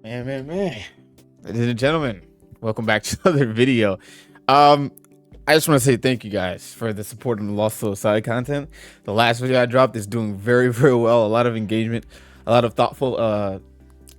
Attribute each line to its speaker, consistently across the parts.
Speaker 1: Man. Ladies and gentlemen, welcome back to another video. I just want to say thank you guys for the support on the Lost Soul side content. The last video I dropped is doing very well. A lot of engagement, a lot of thoughtful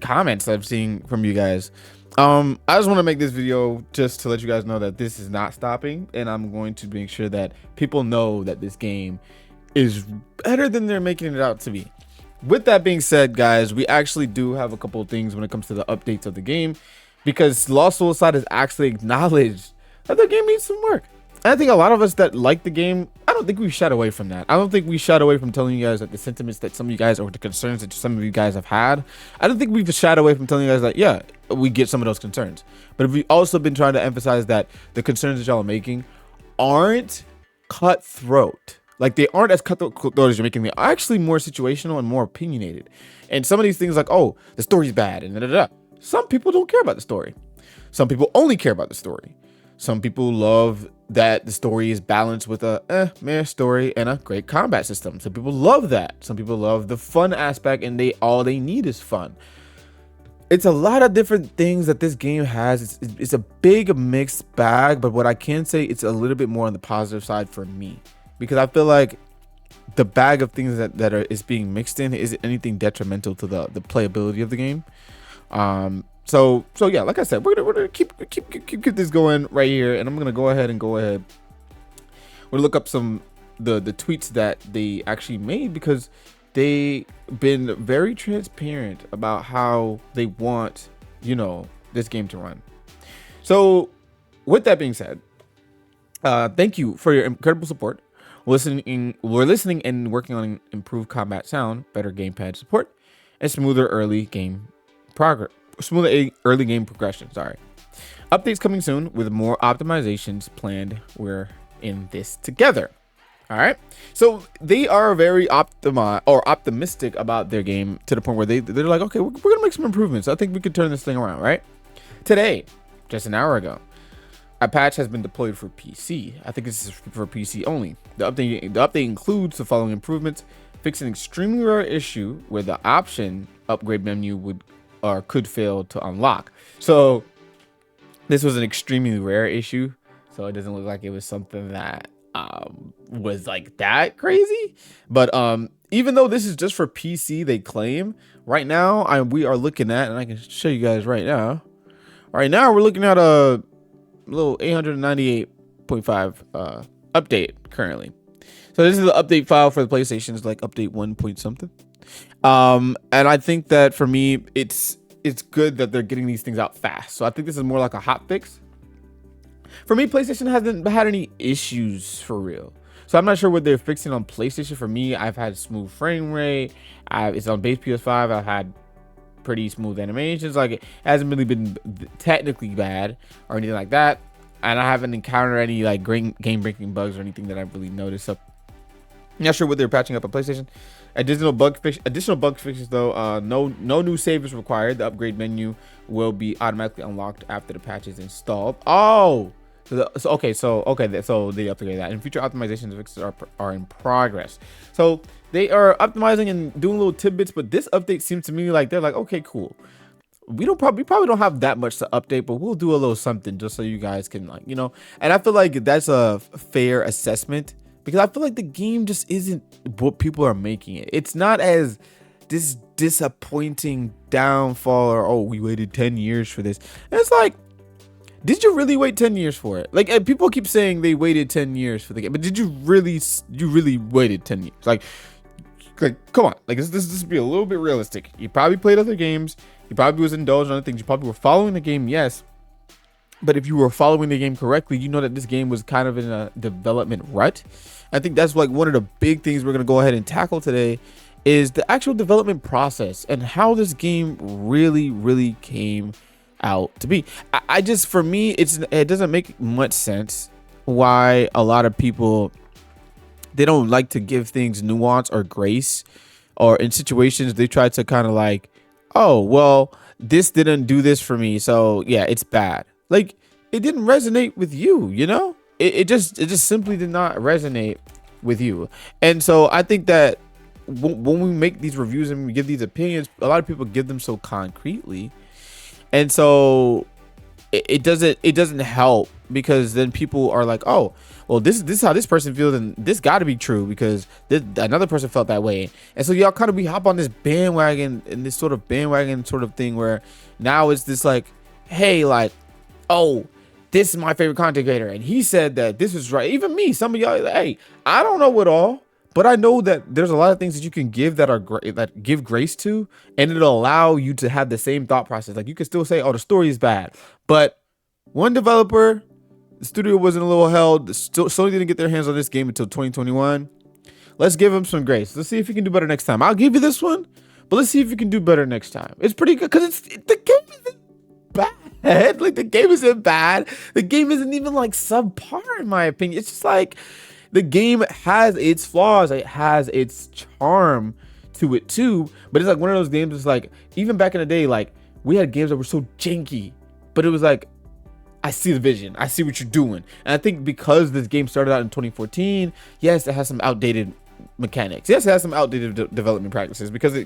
Speaker 1: comments I've seen from you guys. I just want to make this video just to let you guys know that this is not stopping, and I'm going to make sure that people know that this game is better than they're making it out to be. With that being said, guys, we actually do have a couple of things when it comes to the updates of the game, because Lost Soul Side has actually acknowledged that the game needs some work. And I think a lot of us that like the game, I don't think we shied away from that. I don't think we shied away from telling you guys that the sentiments that some of you guys, or the concerns that some of you guys have had, I don't think we've shied away from telling you guys that, yeah, we get some of those concerns. But we've also been trying to emphasize that the concerns that y'all are making aren't cutthroat. Like, they aren't as cutthroat as you're making. They're actually more situational and more opinionated. And some of these things, like, oh, the story's bad and da. Some people don't care about the story. Some people only care about the story. Some people love that the story is balanced with a meh story and a great combat system. Some people love that. Some people love the fun aspect, and all they need is fun. It's a lot of different things that this game has. It's a big mixed bag, but what I can say, it's a little bit more on the positive side for me, because I feel like the bag of things that is being mixed in isn't anything detrimental to the playability of the game. So yeah, like I said, we're gonna keep this going right here, and I'm gonna go ahead. We'll look up some the tweets that they actually made, because they been very transparent about how they want, this game to run. So with that being said, thank you for your incredible support. We're listening and working on improved combat sound, better gamepad support, and smoother early game progression. Sorry. Updates coming soon with more optimizations planned. We're in this together. All right. So they are very optimistic about their game, to the point where they're like, okay, we're gonna make some improvements. I think we could turn this thing around, right? Today, just an hour ago, a patch has been deployed for PC. I think this is for PC only. The update includes the following improvements: fix an extremely rare issue where the option upgrade menu could fail to unlock. So this was an extremely rare issue, so it doesn't look like it was something that was like that crazy. But even though this is just for PC, they claim right now we are looking at, and I can show you guys right now. Right now we're looking at a little 898.5 update currently. So this is the update file for the PlayStation. It's like update 1 point something. And I think that for me, it's good that they're getting these things out fast. So I think this is more like a hot fix. For me, PlayStation hasn't had any issues for real. So I'm not sure what they're fixing on PlayStation. For me, I've had smooth frame rate. It's on base PS5. I've had pretty smooth animations. Like, it hasn't really been technically bad or anything like that. And I haven't encountered any like game breaking bugs or anything that I've really noticed. So I'm not sure what they're patching up on PlayStation. Additional bug fixes though. No new save is required. The upgrade menu will be automatically unlocked after the patch is installed. Oh, so they upgrade that. And future optimizations fixes are in progress. So they are optimizing and doing little tidbits. But this update seems to me like they're like, okay, cool. We probably don't have that much to update, but we'll do a little something just so you guys can, like, And I feel like that's a fair assessment, because I feel like the game just isn't what people are making it. It's not as this disappointing downfall, or, oh, we waited 10 years for this. And it's like, did you really wait 10 years for it? Like, people keep saying they waited 10 years for the game, but did you really waited 10 years? Like come on, like, this be a little bit realistic. You probably played other games. You probably was indulged in other things. You probably were following the game, yes. But if you were following the game correctly, you know that this game was kind of in a development rut. I think that's like one of the big things we're going to go ahead and tackle today, is the actual development process and how this game really came out to be. I just, for me, it doesn't make much sense why a lot of people, they don't like to give things nuance or grace, or in situations they try to kind of like, oh, well, this didn't do this for me, so yeah, it's bad. Like, it didn't resonate with you, it just simply did not resonate with you. And so I think that when we make these reviews and we give these opinions, a lot of people give them so concretely, And so it doesn't help, because then people are like, oh, well, this is how this person feels, and this got to be true because another person felt that way. And so y'all kind of we hop on this bandwagon, and this sort of bandwagon sort of thing where now it's this like, hey, like, oh, this is my favorite content creator, and he said that this is right. Even me, some of y'all, like, hey, I don't know it all, but I know that there's a lot of things that you can give that are great, that give grace to, and it'll allow you to have the same thought process. Like you can still say, oh, the story is bad, but one developer, the studio wasn't a little held. Sony didn't get their hands on this game until 2021. Let's give him some grace. Let's see if he can do better next time. I'll give you this one, but let's see if you can do better next time. It's pretty good because the game isn't bad. Like the game isn't bad. The game isn't even like subpar in my opinion. It's just like the game has its flaws. It has its charm to it too. But it's like one of those games. It's like even back in the day, like we had games that were so janky, but it was like, I see the vision. I see what you're doing. And I think because this game started out in 2014, yes, it has some outdated mechanics. Yes, it has some outdated development practices because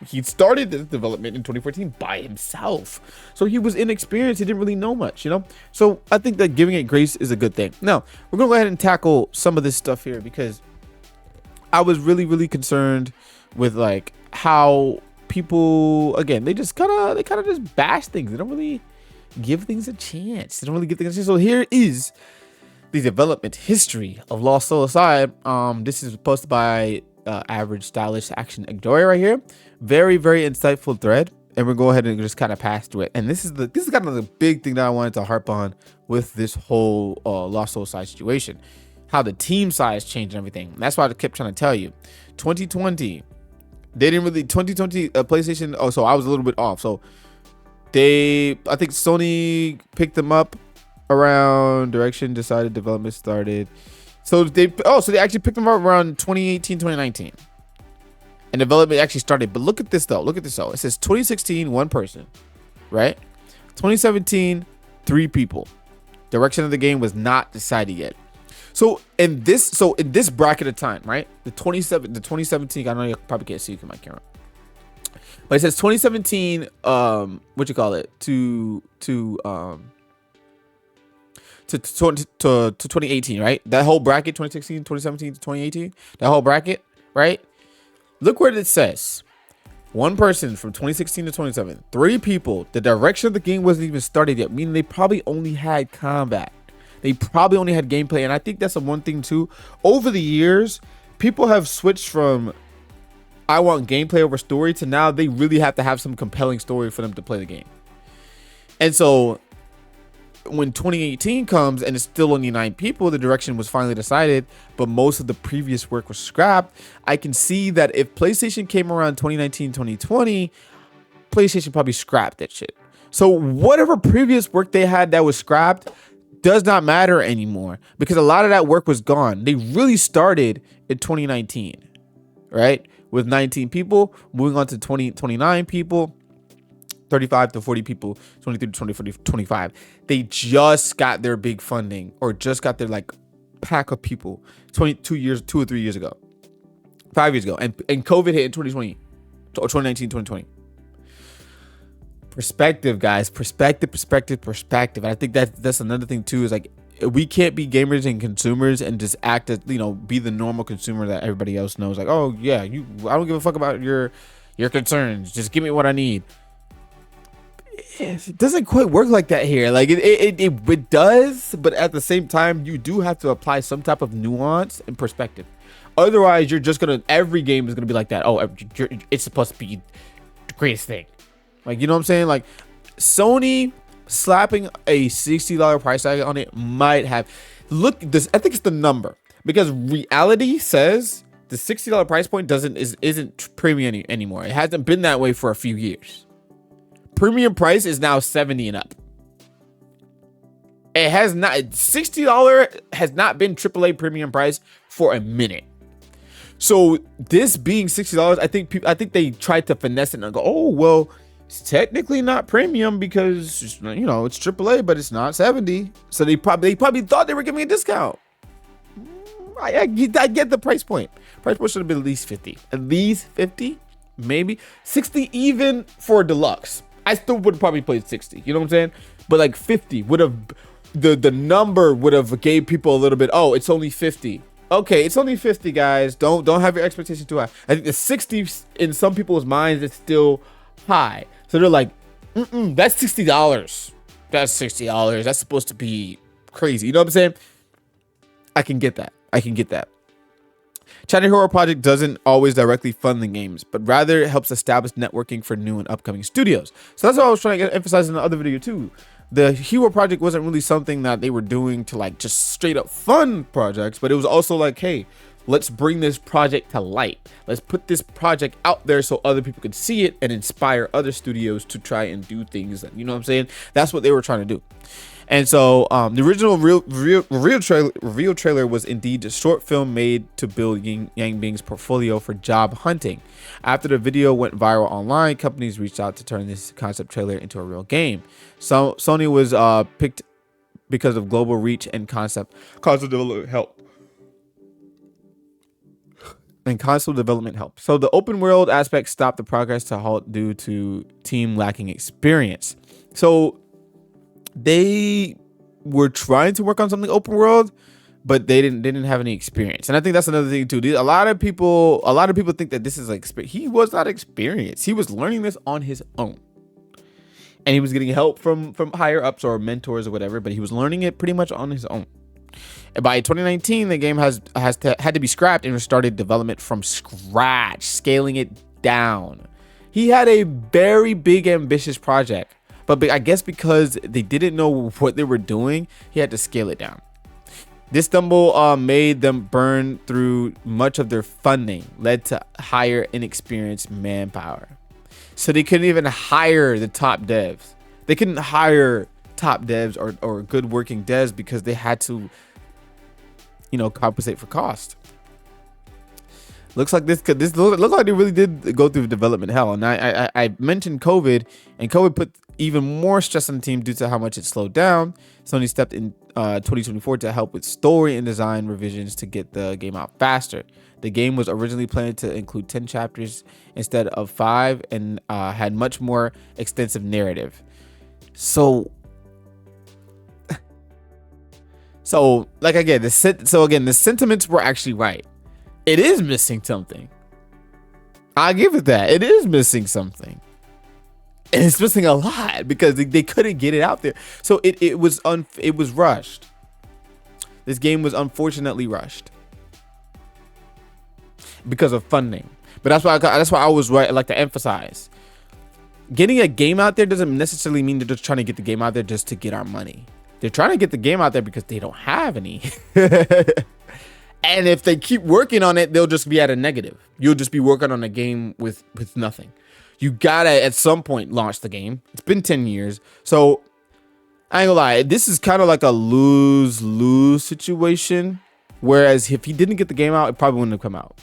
Speaker 1: he started this development in 2014 by himself. So he was inexperienced. He didn't really know much, you know? So I think that giving it grace is a good thing. Now, we're going to go ahead and tackle some of this stuff here because I was really, really concerned with like how people, again, they kind of just bash things. They don't really give things a chance. They don't really give things a chance. So here is the development history of Lost Soul Aside. This is posted by Average Stylish Action Igdori right here. Very, very insightful thread. And we'll go ahead and just kind of pass through it. And this is kind of the big thing that I wanted to harp on with this whole Lost Soul Aside situation. How the team size changed and everything. And that's why I kept trying to tell you. 2020, they didn't really, 2020 PlayStation, oh, so I was a little bit off. So I think Sony picked them up around Direction decided development started. So they actually picked them up around 2018, 2019. And development actually started. But look at this though. It says 2016, one person, right? 2017, 3 people. Direction of the game was not decided yet. So in this bracket of time, right? The 2017, I know you probably can't see it in my camera. But it says 2017, what you call it, to 2018, right? That whole bracket, 2016, 2017 to 2018, that whole bracket, right? Look what it says. One person from 2016 to 2017, 3 people. The direction of the game wasn't even started yet, meaning they probably only had combat. They probably only had gameplay, and I think that's the one thing too. Over the years, people have switched from I want gameplay over story to now they really have to have some compelling story for them to play the game. And so when 2018 comes and it's still only 9 people, the direction was finally decided, but most of the previous work was scrapped. I can see that if PlayStation came around 2019, 2020, PlayStation probably scrapped that shit. So whatever previous work they had that was scrapped does not matter anymore because a lot of that work was gone. They really started in 2019, right? With 19 people, moving on to 29 people, 35 to 40 people, 23 to 20, 40, 25. They just got their big funding or just got their like pack of people 2 or 3 years ago, 5 years ago. And COVID hit in 2020 or 2019, 2020. Perspective, guys, perspective. And I think that's another thing too, is like, we can't be gamers and consumers and just act as, be the normal consumer that everybody else knows. Like, oh yeah, I don't give a fuck about your concerns. Just give me what I need. It doesn't quite work like that here. Like it does, but at the same time, you do have to apply some type of nuance and perspective. Otherwise, every game is gonna be like that. Oh, it's supposed to be the greatest thing. Like, you know what I'm saying? Like Sony slapping a $60 price tag on it might have, look this, I think it's the number, because reality says the $60 price point isn't premium anymore. It hasn't been that way for a few years. Premium price is now 70 and up. It has not, $60 has not been AAA premium price for a minute. So this being $60, I think they tried to finesse it and go, oh well, it's technically not premium because it's AAA, but it's not 70. So they probably thought they were giving a discount. I get the price point. Price point should have been at least 50. At least 50, maybe 60 even for deluxe. I still would have probably played 60. You know what I'm saying? But like 50 would have, the number would have gave people a little bit. Oh, it's only 50. Okay, it's only 50, guys. Don't have your expectations too high. I think the 60 in some people's minds is still high. So they're like, that's $60. That's $60. That's supposed to be crazy. You know what I'm saying? I can get that. I can get that. China Hero Project doesn't always directly fund the games, but rather it helps establish networking for new and upcoming studios. So that's what I was trying to emphasize in the other video too. The Hero Project wasn't really something that they were doing to like just straight up fund projects, but it was also like, hey, let's bring this project to light. Let's put this project out there so other people can see it and inspire other studios to try and do things that, you know what I'm saying? That's what they were trying to do. And so the original reveal trailer was indeed a short film made to build Yang Bing's portfolio for job hunting. After the video went viral online, companies reached out to turn this concept trailer into a real game. So Sony was picked because of global reach and concept development help. So the open world aspect stopped the progress to halt due to team lacking experience. So they were trying to work on something open world, but they didn't have any experience. And I think that's another thing too. A lot of people think that this is like, he was not experienced. He was learning this on his own, and he was getting help from higher ups or mentors or whatever, but he was learning it pretty much on his own. And by 2019, the game had to be scrapped and restarted development from scratch, scaling it down. He had a very big, ambitious project, but I guess because they didn't know what they were doing, he had to scale it down. This stumble made them burn through much of their funding, led to hire inexperienced manpower. So they couldn't even hire the top devs. They couldn't hire top devs or good working devs because they had to, you know, compensate for cost. Looks like this look like they really did go through development hell. And I mentioned COVID, and COVID put even more stress on the team due to how much it slowed down. Sony stepped in 2024 to help with story and design revisions to get the game out faster. The game was originally planned to include 10 chapters instead of 5, and had much more extensive narrative. So like again, the sentiments were actually right. It is missing something. I'll give it that. It is missing something. And it's missing a lot because they couldn't get it out there. So it was rushed. This game was unfortunately rushed because of funding. But that's why I was right. I like to emphasize, getting a game out there doesn't necessarily mean they're just trying to get the game out there just to get our money. They're trying to get the game out there because they don't have any. And if they keep working on it, they'll just be at a negative. You'll just be working on a game with nothing. You gotta at some point launch the game. It's been 10 years. So I ain't gonna lie, this is kind of like a lose-lose situation. Whereas if he didn't get the game out, it probably wouldn't have come out.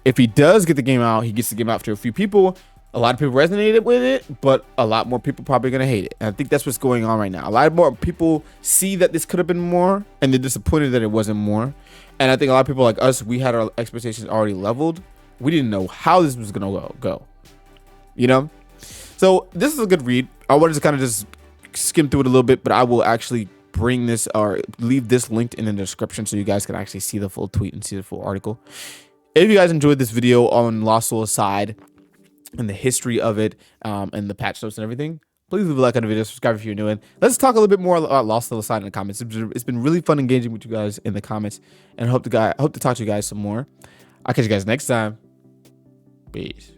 Speaker 1: If he does get the game out, he gets the game out to a few people. A lot of people resonated with it, but a lot more people probably gonna hate it. And I think that's what's going on right now. A lot more people see that this could have been more, and they're disappointed that it wasn't more. And I think a lot of people like us, we had our expectations already leveled. We didn't know how this was gonna go. You know? So this is a good read. I wanted to kind of just skim through it a little bit, but I will actually bring this or leave this linked in the description so you guys can actually see the full tweet and see the full article. If you guys enjoyed this video on Lost Soul Aside and the history of it, and the patch notes and everything, please leave a like on the video, subscribe if you're new, and let's talk a little bit more about Lost Soul Aside in the comments. It's been really fun engaging with you guys in the comments, and I hope to talk to you guys some more. I'll catch you guys next time. Peace.